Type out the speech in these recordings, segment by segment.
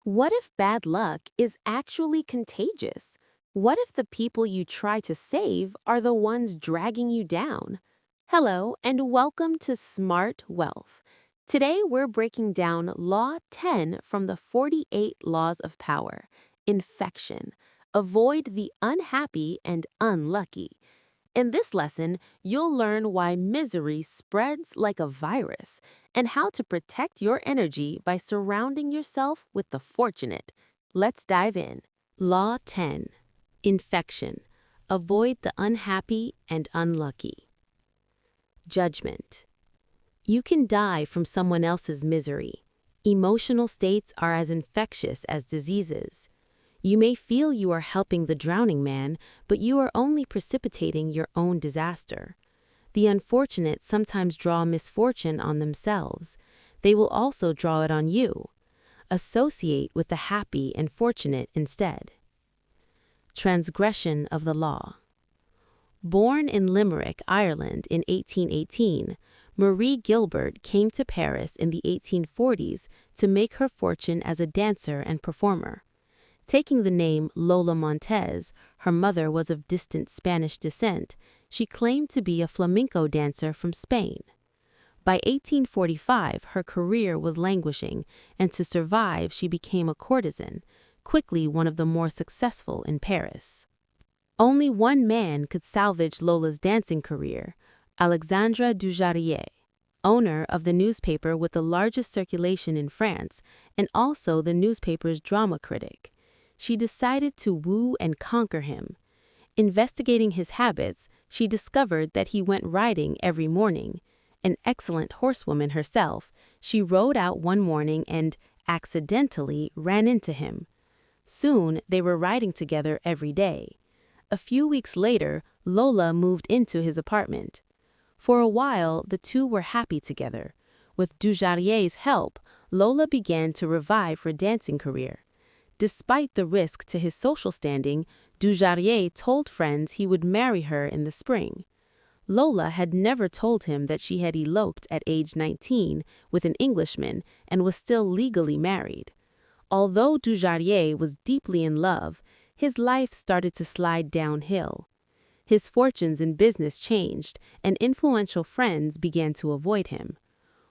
What if bad luck is actually contagious? What if the people you try to save are the ones dragging you down? Hello, and welcome to Smart Wealth. Today we're breaking down Law 10 from the 48 Laws of Power, Infection. Avoid the unhappy and unlucky. In this lesson, you'll learn why misery spreads like a virus and how to protect your energy by surrounding yourself with the fortunate. Let's dive in. Law 10. Infection. Avoid the unhappy and unlucky. Judgment. You can die from someone else's misery. Emotional states are as infectious as diseases. You may feel you are helping the drowning man, but you are only precipitating your own disaster. The unfortunate sometimes draw misfortune on themselves. They will also draw it on you. Associate with the happy and fortunate instead. Transgression of the law. Born in Limerick, Ireland in 1818, Marie Gilbert came to Paris in the 1840s to make her fortune as a dancer and performer. Taking the name Lola Montez, her mother was of distant Spanish descent, she claimed to be a flamenco dancer from Spain. By 1845, her career was languishing, and to survive she became a courtesan, quickly one of the more successful in Paris. Only one man could salvage Lola's dancing career, Alexandre Dujardin, owner of the newspaper with the largest circulation in France and also the newspaper's drama critic. She decided to woo and conquer him. Investigating his habits, she discovered that he went riding every morning. An excellent horsewoman herself, she rode out one morning and, accidentally, ran into him. Soon, they were riding together every day. A few weeks later, Lola moved into his apartment. For a while, the two were happy together. With Dujardin's help, Lola began to revive her dancing career. Despite the risk to his social standing, Dujardin told friends he would marry her in the spring. Lola had never told him that she had eloped at age 19 with an Englishman and was still legally married. Although Dujardin was deeply in love, his life started to slide downhill. His fortunes in business changed, and influential friends began to avoid him.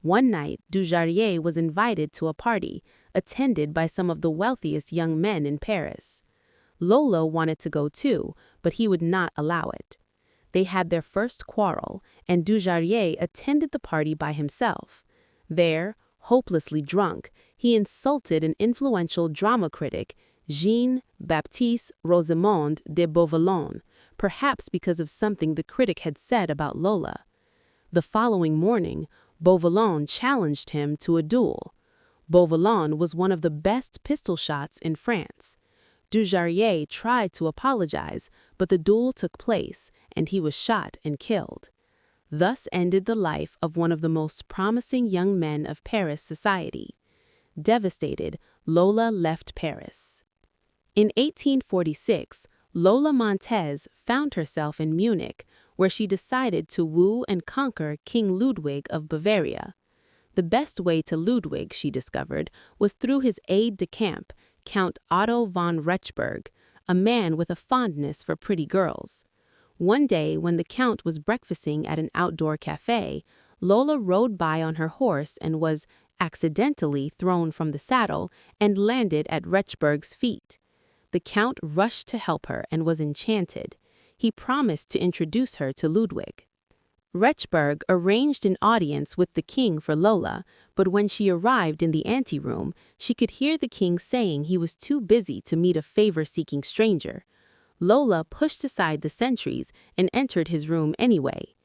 One night, Dujardin was invited to a party, attended by some of the wealthiest young men in Paris. Lola wanted to go too, but he would not allow it. They had their first quarrel, and Dujardin attended the party by himself. There, hopelessly drunk, he insulted an influential drama critic, Jean-Baptiste Rosamond de Beauvois, perhaps because of something the critic had said about Lola. The following morning, Beauvois challenged him to a duel. Beauvois was one of the best pistol shots in France. Dujardin tried to apologize, but the duel took place, and he was shot and killed. Thus ended the life of one of the most promising young men of Paris society. Devastated, Lola left Paris. In 1846, Lola Montez found herself in Munich, where she decided to woo and conquer King Ludwig of Bavaria. The best way to Ludwig, she discovered, was through his aide-de-camp, Count Otto von Rechberg, a man with a fondness for pretty girls. One day, when the Count was breakfasting at an outdoor cafe, Lola rode by on her horse and was accidentally thrown from the saddle and landed at Rechberg's feet. The Count rushed to help her and was enchanted. He promised to introduce her to Ludwig. Rechberg arranged an audience with the king for Lola, but when she arrived in the anteroom, she could hear the king saying he was too busy to meet a favor-seeking stranger. Lola pushed aside the sentries and entered his room anyway.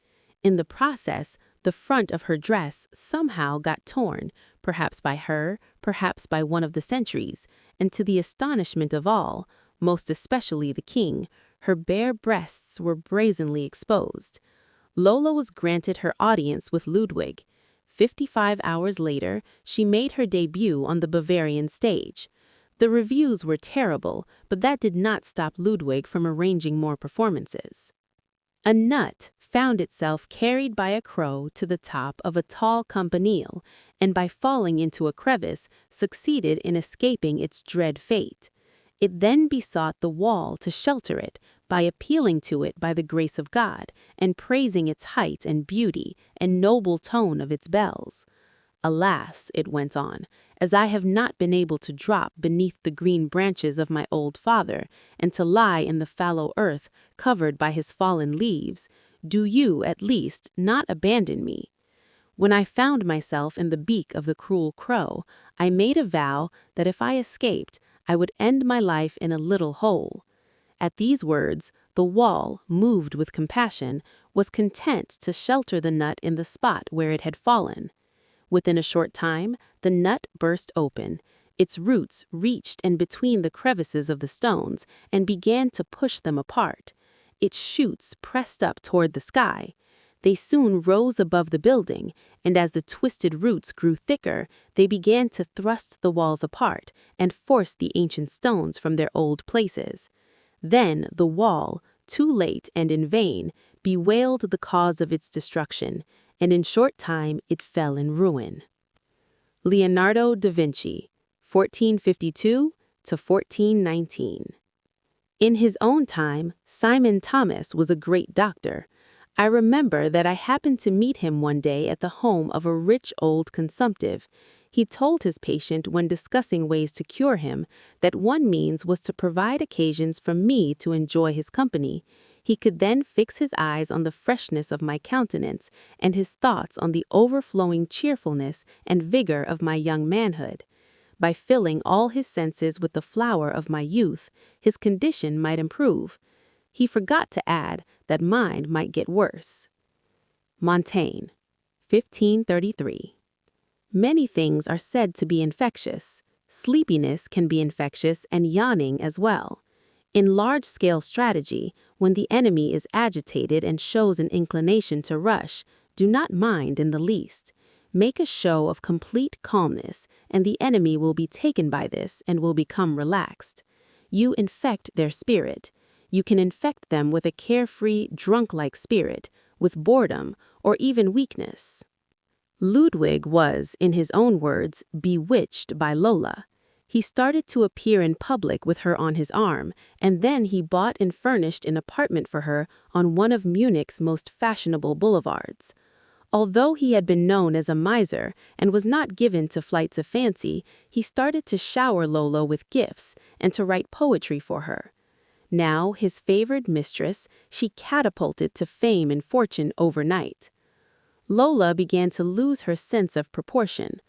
In the process, the front of her dress somehow got torn, perhaps by her, perhaps by one of the sentries, and to the astonishment of all, most especially the king, her bare breasts were brazenly exposed. Lola was granted her audience with Ludwig. 55 hours later, she made her debut on the Bavarian stage. The reviews were terrible, but that did not stop Ludwig from arranging more performances. A nut found itself carried by a crow to the top of a tall campanile, and by falling into a crevice, succeeded in escaping its dread fate. It then besought the wall to shelter it by appealing to it by the grace of God, and praising its height and beauty and noble tone of its bells. Alas, it went on, as I have not been able to drop beneath the green branches of my old father, and to lie in the fallow earth covered by his fallen leaves, do you, at least, not abandon me. When I found myself in the beak of the cruel crow, I made a vow that if I escaped, I would end my life in a little hole. At these words, the wall, moved with compassion, was content to shelter the nut in the spot where it had fallen. Within a short time, the nut burst open. Its roots reached in between the crevices of the stones and began to push them apart. Its shoots pressed up toward the sky. They soon rose above the building, and as the twisted roots grew thicker, they began to thrust the walls apart and force the ancient stones from their old places. Then the wall, too late and in vain, bewailed the cause of its destruction, and in short time it fell in ruin. Leonardo da Vinci, 1452 to 1419. In his own time, Simon Thomas was a great doctor. I remember that I happened to meet him one day at the home of a rich old consumptive. He told his patient when discussing ways to cure him that one means was to provide occasions for me to enjoy his company. He could then fix his eyes on the freshness of my countenance and his thoughts on the overflowing cheerfulness and vigor of my young manhood. By filling all his senses with the flower of my youth, his condition might improve. He forgot to add that mine might get worse. Montaigne, 1533. Many things are said to be infectious. Sleepiness can be infectious and yawning as well. In large-scale strategy, when the enemy is agitated and shows an inclination to rush, do not mind in the least. Make a show of complete calmness, and the enemy will be taken by this and will become relaxed. You infect their spirit. You can infect them with a carefree, drunk-like spirit, with boredom, or even weakness. Ludwig was, in his own words, bewitched by Lola. He started to appear in public with her on his arm, and then he bought and furnished an apartment for her on one of Munich's most fashionable boulevards. Although he had been known as a miser and was not given to flights of fancy, he started to shower Lola with gifts and to write poetry for her. Now, his favored mistress, she catapulted to fame and fortune overnight. Lola began to lose her sense of proportion.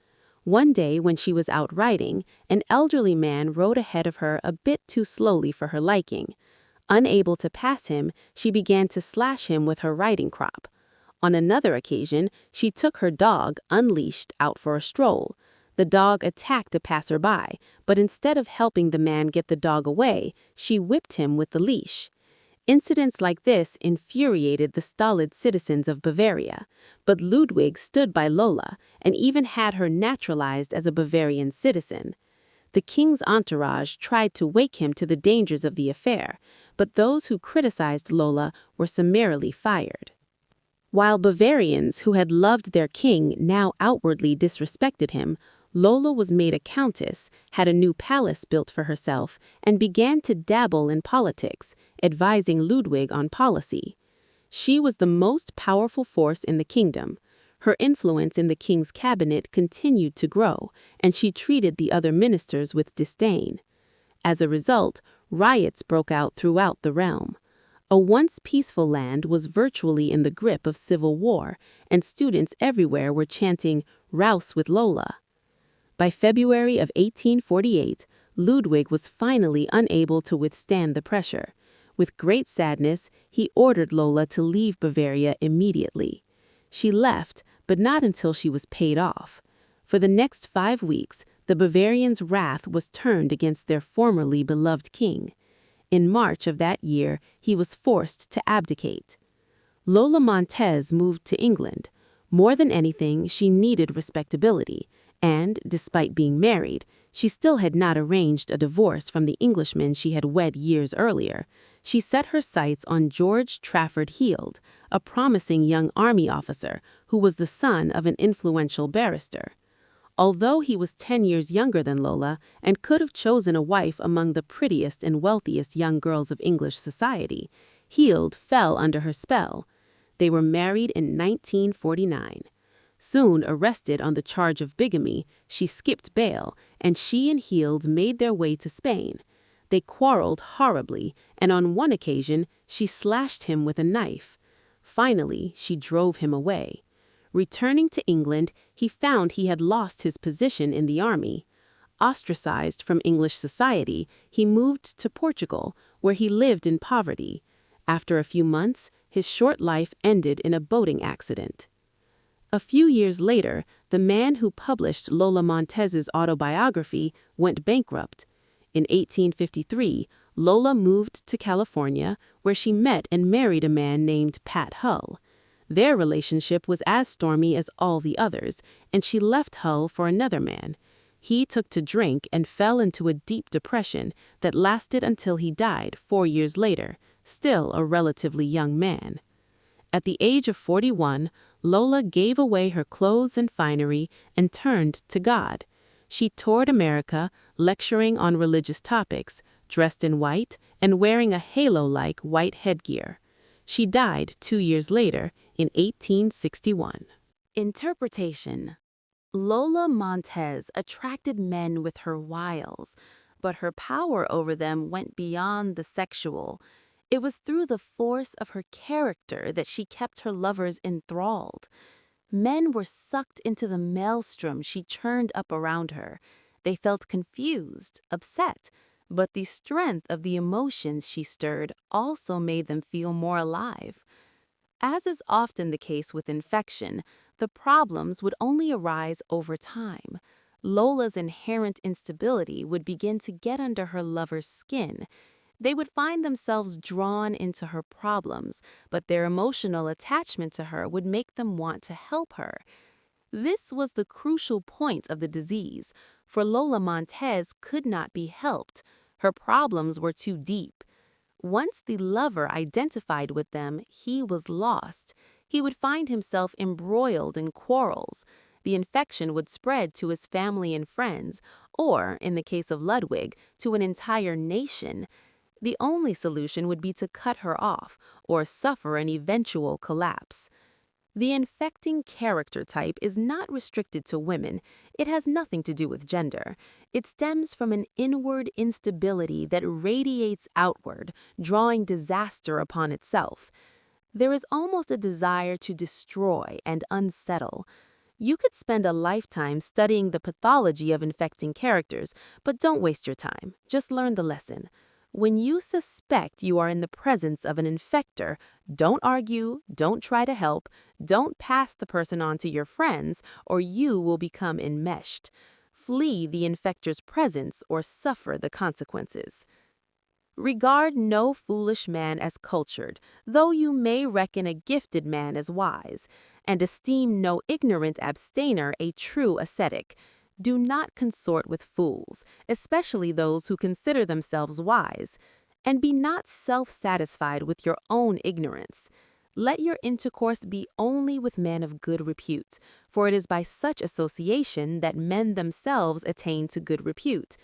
One day when she was out riding, an elderly man rode ahead of her a bit too slowly for her liking. Unable to pass him, she began to slash him with her riding crop. On another occasion, she took her dog, unleashed, out for a stroll. The dog attacked a passerby, but instead of helping the man get the dog away, she whipped him with the leash. Incidents like this infuriated the stolid citizens of Bavaria, but Ludwig stood by Lola and even had her naturalized as a Bavarian citizen. The king's entourage tried to wake him to the dangers of the affair, but those who criticized Lola were summarily fired. While Bavarians who had loved their king now outwardly disrespected him, Lola was made a countess, had a new palace built for herself, and began to dabble in politics, advising Ludwig on policy. She was the most powerful force in the kingdom. Her influence in the king's cabinet continued to grow, and she treated the other ministers with disdain. As a result, riots broke out throughout the realm. A once peaceful land was virtually in the grip of civil war, and students everywhere were chanting, "Rouse with Lola." By February of 1848, Ludwig was finally unable to withstand the pressure. With great sadness, he ordered Lola to leave Bavaria immediately. She left, but not until she was paid off. For the next 5 weeks, the Bavarians' wrath was turned against their formerly beloved king. In March of that year, he was forced to abdicate. Lola Montez moved to England. More than anything, she needed respectability, and, despite being married, she still had not arranged a divorce from the Englishman she had wed years earlier. She set her sights on George Trafford Heald, a promising young army officer who was the son of an influential barrister. Although he was 10 years younger than Lola and could have chosen a wife among the prettiest and wealthiest young girls of English society, Heald fell under her spell. They were married in 1949. Soon arrested on the charge of bigamy, she skipped bail, and she and Heald made their way to Spain. They quarreled horribly, and on one occasion, she slashed him with a knife. Finally, she drove him away. Returning to England, he found he had lost his position in the army. Ostracized from English society, he moved to Portugal, where he lived in poverty. After a few months, his short life ended in a boating accident. A few years later, the man who published Lola Montez's autobiography went bankrupt. In 1853, Lola moved to California, where she met and married a man named Pat Hull. Their relationship was as stormy as all the others, and she left Hull for another man. He took to drink and fell into a deep depression that lasted until he died 4 years later, still a relatively young man. At the age of 41, Lola gave away her clothes and finery and turned to God. She toured America, lecturing on religious topics, dressed in white and wearing a halo-like white headgear. She died 2 years later in 1861. Interpretation. Lola Montez attracted men with her wiles, but her power over them went beyond the sexual. It was through the force of her character that she kept her lovers enthralled. Men were sucked into the maelstrom she churned up around her. They felt confused, upset, but the strength of the emotions she stirred also made them feel more alive. As is often the case with infection, the problems would only arise over time. Lola's inherent instability would begin to get under her lover's skin. They would find themselves drawn into her problems, but their emotional attachment to her would make them want to help her. This was the crucial point of the disease, for Lola Montez could not be helped. Her problems were too deep. Once the lover identified with them, he was lost. He would find himself embroiled in quarrels. The infection would spread to his family and friends, or, in the case of Ludwig, to an entire nation. The only solution would be to cut her off or suffer an eventual collapse. The infecting character type is not restricted to women. It has nothing to do with gender. It stems from an inward instability that radiates outward, drawing disaster upon itself. There is almost a desire to destroy and unsettle. You could spend a lifetime studying the pathology of infecting characters, but don't waste your time. Just learn the lesson. When you suspect you are in the presence of an infector, don't argue, don't try to help, don't pass the person on to your friends, or you will become enmeshed. Flee the infector's presence or suffer the consequences. Regard no foolish man as cultured, though you may reckon a gifted man as wise, and esteem no ignorant abstainer a true ascetic. Do not consort with fools, especially those who consider themselves wise, and be not self-satisfied with your own ignorance. Let your intercourse be only with men of good repute, for it is by such association that men themselves attain to good repute.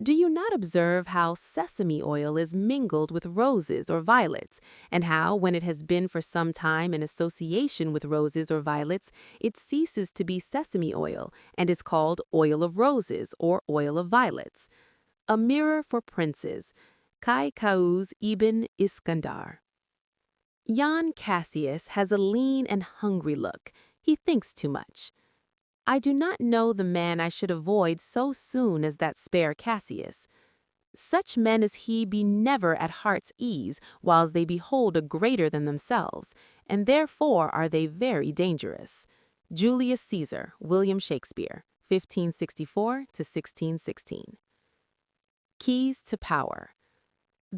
Do you not observe how sesame oil is mingled with roses or violets, and how, when it has been for some time in association with roses or violets, it ceases to be sesame oil and is called oil of roses or oil of violets? A mirror for princes. Kai Kauz ibn Iskandar. Jan Cassius has a lean and hungry look. He thinks too much. I do not know the man I should avoid so soon as that spare Cassius. Such men as he be never at heart's ease, whiles they behold a greater than themselves, and therefore are they very dangerous. Julius Caesar, William Shakespeare, 1564 to 1616. Keys to power.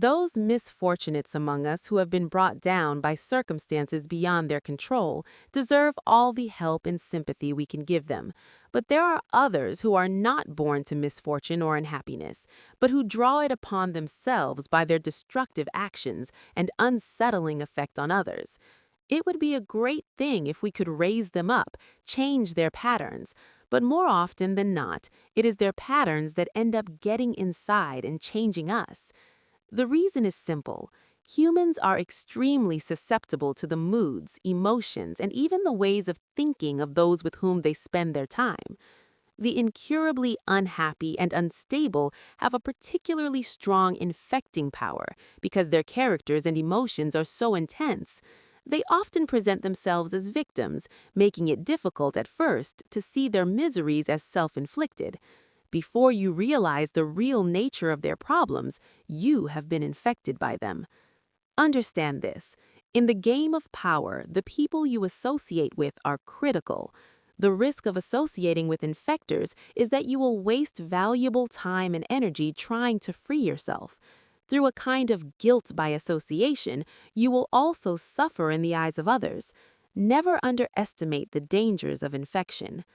Those misfortunates among us who have been brought down by circumstances beyond their control deserve all the help and sympathy we can give them. But there are others who are not born to misfortune or unhappiness, but who draw it upon themselves by their destructive actions and unsettling effect on others. It would be a great thing if we could raise them up, change their patterns, but more often than not, it is their patterns that end up getting inside and changing us. The reason is simple. Humans are extremely susceptible to the moods, emotions, and even the ways of thinking of those with whom they spend their time. The incurably unhappy and unstable have a particularly strong infecting power because their characters and emotions are so intense. They often present themselves as victims, making it difficult at first to see their miseries as self-inflicted. Before you realize the real nature of their problems, you have been infected by them. Understand this. In the game of power, the people you associate with are critical. The risk of associating with infectors is that you will waste valuable time and energy trying to free yourself. Through a kind of guilt by association, you will also suffer in the eyes of others. Never underestimate the dangers of infection.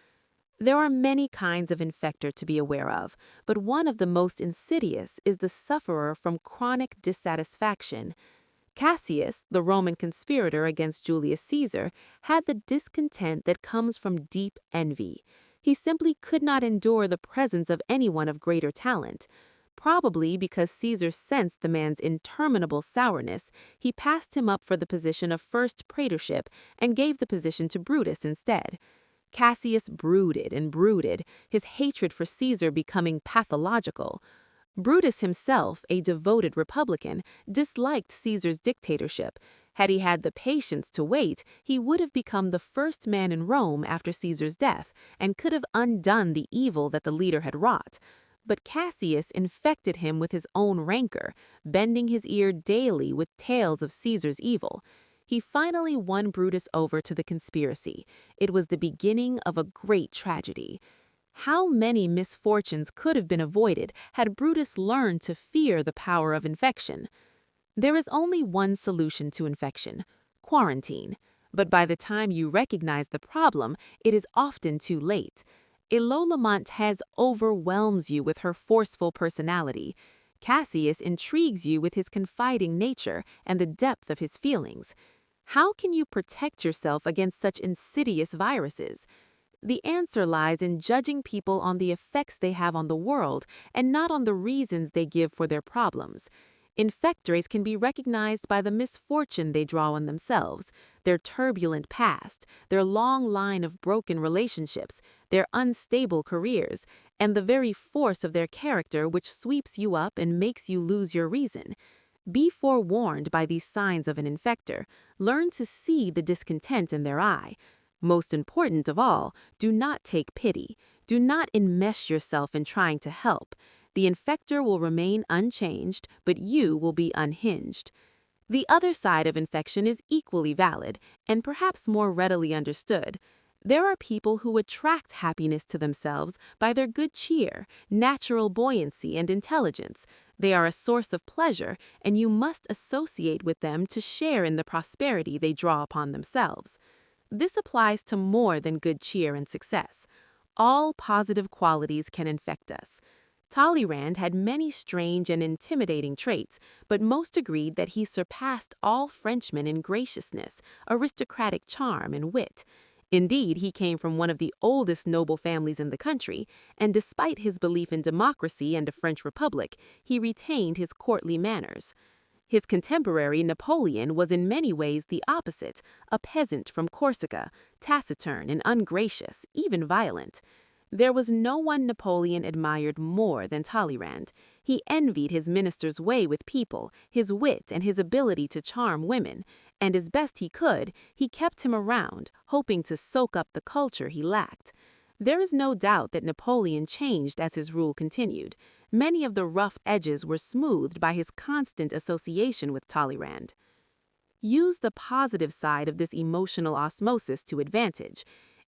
There are many kinds of infector to be aware of, but one of the most insidious is the sufferer from chronic dissatisfaction. Cassius, the Roman conspirator against Julius Caesar, had the discontent that comes from deep envy. He simply could not endure the presence of anyone of greater talent. Probably because Caesar sensed the man's interminable sourness, he passed him up for the position of first praetorship and gave the position to Brutus instead. Cassius brooded and brooded, his hatred for Caesar becoming pathological. Brutus himself, a devoted Republican, disliked Caesar's dictatorship. Had he had the patience to wait, he would have become the first man in Rome after Caesar's death and could have undone the evil that the leader had wrought. But Cassius infected him with his own rancor, bending his ear daily with tales of Caesar's evil. He finally won Brutus over to the conspiracy. It was the beginning of a great tragedy. How many misfortunes could have been avoided had Brutus learned to fear the power of infection? There is only one solution to infection: quarantine. But by the time you recognize the problem, it is often too late. A Lola Montez overwhelms you with her forceful personality. Cassius intrigues you with his confiding nature and the depth of his feelings. How can you protect yourself against such insidious viruses? The answer lies in judging people on the effects they have on the world and not on the reasons they give for their problems. Infectors can be recognized by the misfortune they draw on themselves, their turbulent past, their long line of broken relationships, their unstable careers, and the very force of their character which sweeps you up and makes you lose your reason. Be forewarned by these signs of an infector. Learn to see the discontent in their eye. Most important of all, do not take pity. Do not enmesh yourself in trying to help. The infector will remain unchanged, but you will be unhinged. The other side of infection is equally valid, and perhaps more readily understood. There are people who attract happiness to themselves by their good cheer, natural buoyancy, and intelligence. They are a source of pleasure, and you must associate with them to share in the prosperity they draw upon themselves. This applies to more than good cheer and success. All positive qualities can infect us. Talleyrand had many strange and intimidating traits, but most agreed that he surpassed all Frenchmen in graciousness, aristocratic charm, and wit. Indeed, he came from one of the oldest noble families in the country, and despite his belief in democracy and a French republic, he retained his courtly manners. His contemporary Napoleon was in many ways the opposite, a peasant from Corsica, taciturn and ungracious, even violent. There was no one Napoleon admired more than Talleyrand. He envied his minister's way with people, his wit, and his ability to charm women, and as best he could, he kept him around, hoping to soak up the culture he lacked. There is no doubt that Napoleon changed as his rule continued. Many of the rough edges were smoothed by his constant association with Talleyrand. Use the positive side of this emotional osmosis to advantage.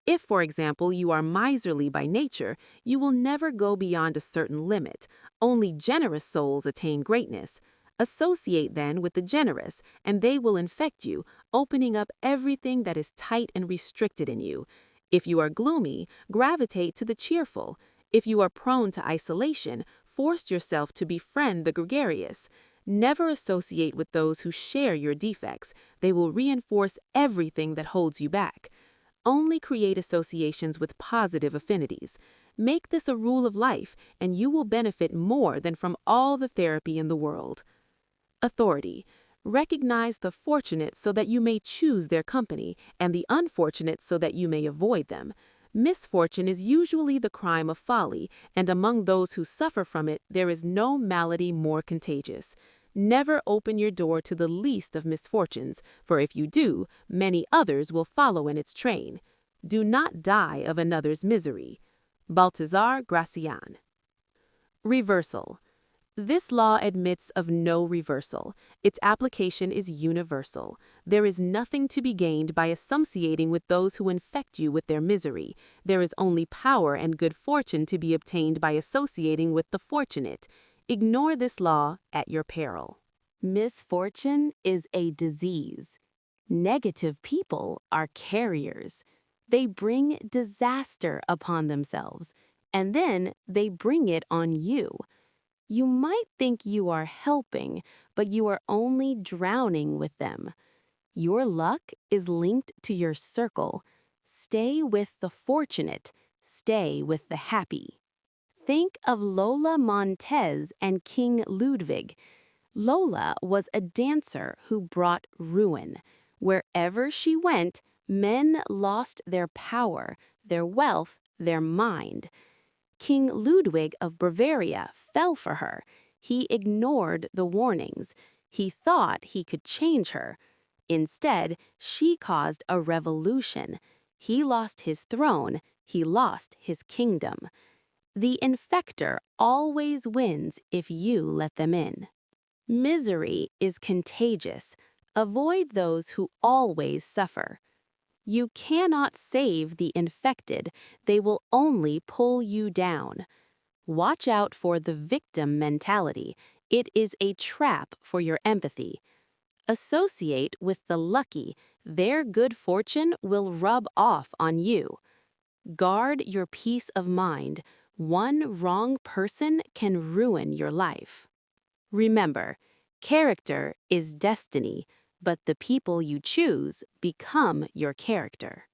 If, for example, you are miserly by nature, you will never go beyond a certain limit. Only generous souls attain greatness. Associate then with the generous, and they will infect you, opening up everything that is tight and restricted in you. If you are gloomy, gravitate to the cheerful. If you are prone to isolation, force yourself to befriend the gregarious. Never associate with those who share your defects. They will reinforce everything that holds you back. Only create associations with positive affinities. Make this a rule of life, and you will benefit more than from all the therapy in the world. Authority. Recognize the fortunate so that you may choose their company, and the unfortunate so that you may avoid them. Misfortune is usually the crime of folly, and among those who suffer from it, there is no malady more contagious. Never open your door to the least of misfortunes, for if you do, many others will follow in its train. Do not die of another's misery. Balthazar Gracian. Reversal. This law admits of no reversal. Its application is universal. There is nothing to be gained by associating with those who infect you with their misery. There is only power and good fortune to be obtained by associating with the fortunate. Ignore this law at your peril. Misfortune is a disease. Negative people are carriers. They bring disaster upon themselves, and then they bring it on you. You might think you are helping, but you are only drowning with them. Your luck is linked to your circle. Stay with the fortunate. Stay with the happy. Think of Lola Montez and King Ludwig. Lola was a dancer who brought ruin. Wherever she went, men lost their power, their wealth, their mind. King Ludwig of Bavaria fell for her. He ignored the warnings. He thought he could change her. Instead, she caused a revolution. He lost his throne. He lost his kingdom. The infector always wins if you let them in. Misery is contagious. Avoid those who always suffer. You cannot save the infected. They will only pull you down. Watch out for the victim mentality. It is a trap for your empathy. Associate with the lucky. Their good fortune will rub off on you. Guard your peace of mind. One wrong person can ruin your life. Remember, character is destiny, but the people you choose become your character.